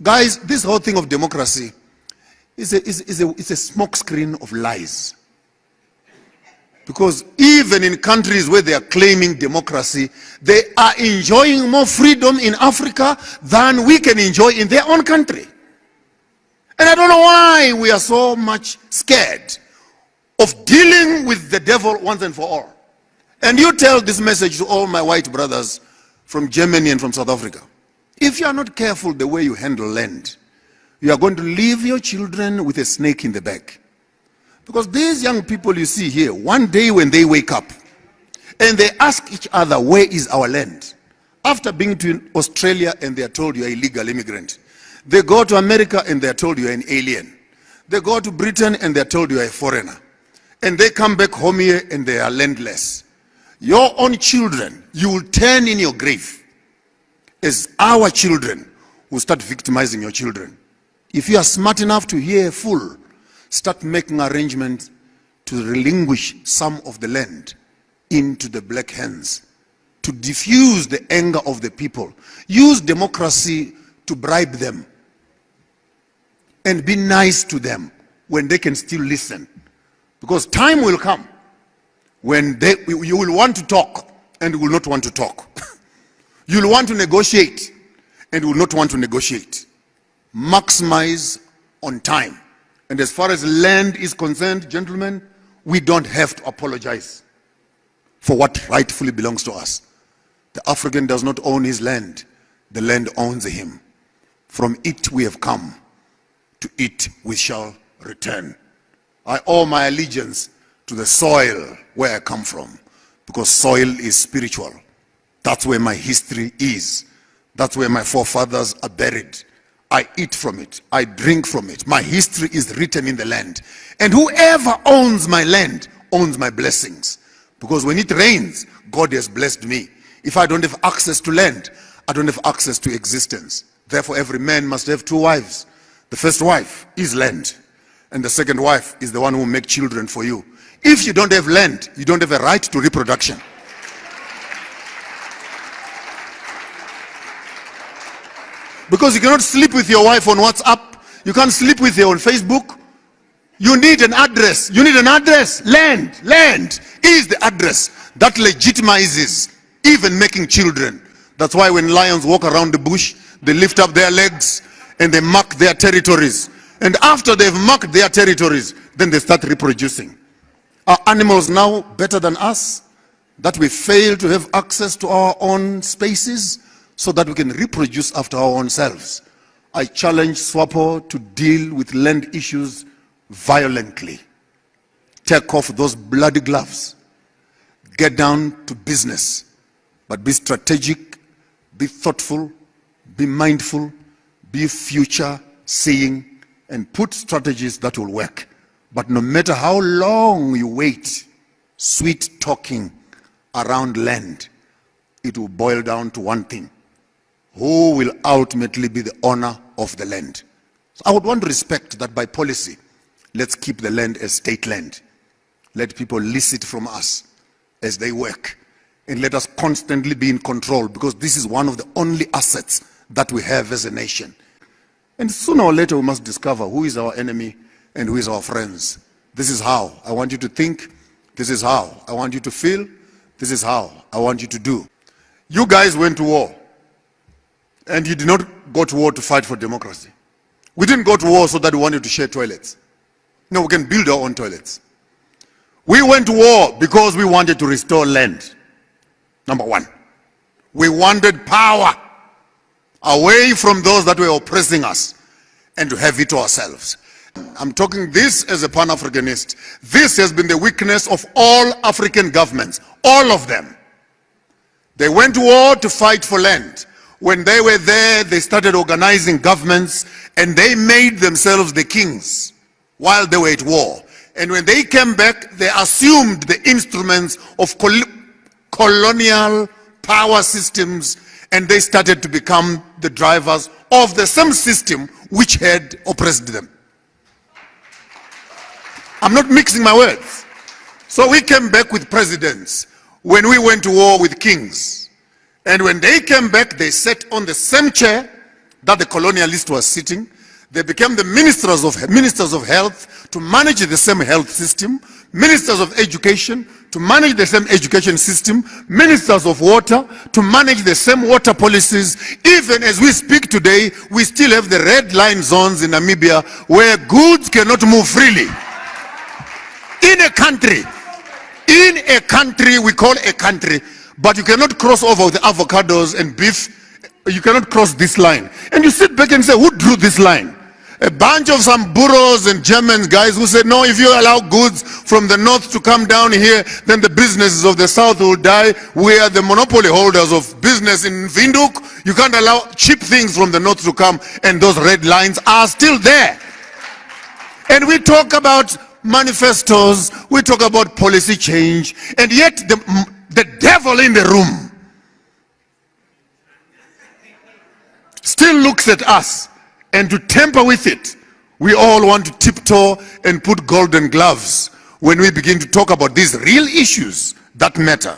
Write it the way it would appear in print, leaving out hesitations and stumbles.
Guys, this whole thing of democracy is a smokescreen of lies. Because even in countries where they are claiming democracy, they are enjoying more freedom in Africa than we can enjoy in their own country. And I don't know why we are so much scared of dealing with the devil once and for all. And you tell this message to all my white brothers from Germany and from South Africa. If you are not careful the way you handle land, you are going to leave your children with a snake in the back. Because these young people you see here, one day when they wake up and they ask each other, where is our land? After being to Australia and they are told you are illegal immigrant. They go to America and they are told you are an alien. They go to Britain and they are told you are a foreigner. And they come back home here and they are landless. Your own children, you will turn in your grave as our children will start victimizing your children. If you are smart enough to hear a fool, start making arrangements to relinquish some of the land into the black hands, to diffuse the anger of the people. Use democracy to bribe them and be nice to them when they can still listen. Because time will come when you will want to talk and will not want to talk. You'll want to negotiate and will not want to negotiate. Maximize on time. And as far as land is concerned, gentlemen, we don't have to apologize for what rightfully belongs to us. The African does not own his land. The land owns him. From it we have come. To it we shall return. I owe my allegiance to the soil where I come from, because soil is spiritual. That's where my history is. That's where my forefathers are buried. I eat from it. I drink from it. My history is written in the land. And whoever owns my land owns my blessings. Because when it rains, God has blessed me. If I don't have access to land, I don't have access to existence. Therefore, every man must have two wives. The first wife is land. And the second wife is the one who will make children for you. If you don't have land, you don't have a right to reproduction. Because you cannot sleep with your wife on WhatsApp. You can't sleep with her on Facebook. You need an address. You need an address. Land. Land is the address that legitimizes even making children. That's why when lions walk around the bush, they lift up their legs and they mark their territories. And after they've marked their territories, then they start reproducing. Are animals now better than us? That we fail to have access to our own spaces so that we can reproduce after our own selves. I challenge SWAPO to deal with land issues violently. Take off those bloody gloves. Get down to business. But be strategic, be thoughtful, be mindful, be future-seeing, and put strategies that will work. But no matter how long you wait, sweet talking around land, it will boil down to one thing. Who will ultimately be the owner of the land? So I would want to respect that by policy. Let's keep the land as state land. Let people lease it from us as they work. And let us constantly be in control, because this is one of the only assets that we have as a nation. And sooner or later we must discover who is our enemy and who is our friends. This is how I want you to think. This is how I want you to feel. This is how I want you to do. You guys went to war. And you did not go to war to fight for democracy. We didn't go to war so that we wanted to share toilets. No, we can build our own toilets. We went to war because we wanted to restore land. Number one. We wanted power away from those that were oppressing us and to have it to ourselves. I'm talking this as a Pan-Africanist. This has been the weakness of all African governments, all of them. They went to war to fight for land. When they were there, they started organizing governments and they made themselves the kings while they were at war. And when they came back, they assumed the instruments of colonial power systems, and they started to become the drivers of the same system which had oppressed them. I'm not mixing my words. So we came back with presidents when we went to war with kings. And when they came back, they sat on the same chair, that the colonialist was sitting. They became the ministers of health to manage the same health system, ministers of education to manage the same education system, ministers of water to manage the same water policies. Even as we speak today, we still have the red line zones in Namibia where goods cannot move freely. In a country we call a country, but you cannot cross over with the avocados and beef. You cannot cross this line. And you sit back and say, who drew this line? A bunch of some Boeros and German guys who said, no, if you allow goods from the north to come down here, then the businesses of the south will die. We are the monopoly holders of business in Windhoek. You can't allow cheap things from the north to come, and those red lines are still there. And we talk about manifestos, we talk about policy change, and yet the devil in the room still looks at us, and to tamper with it, we all want to tiptoe and put golden gloves when we begin to talk about these real issues that matter.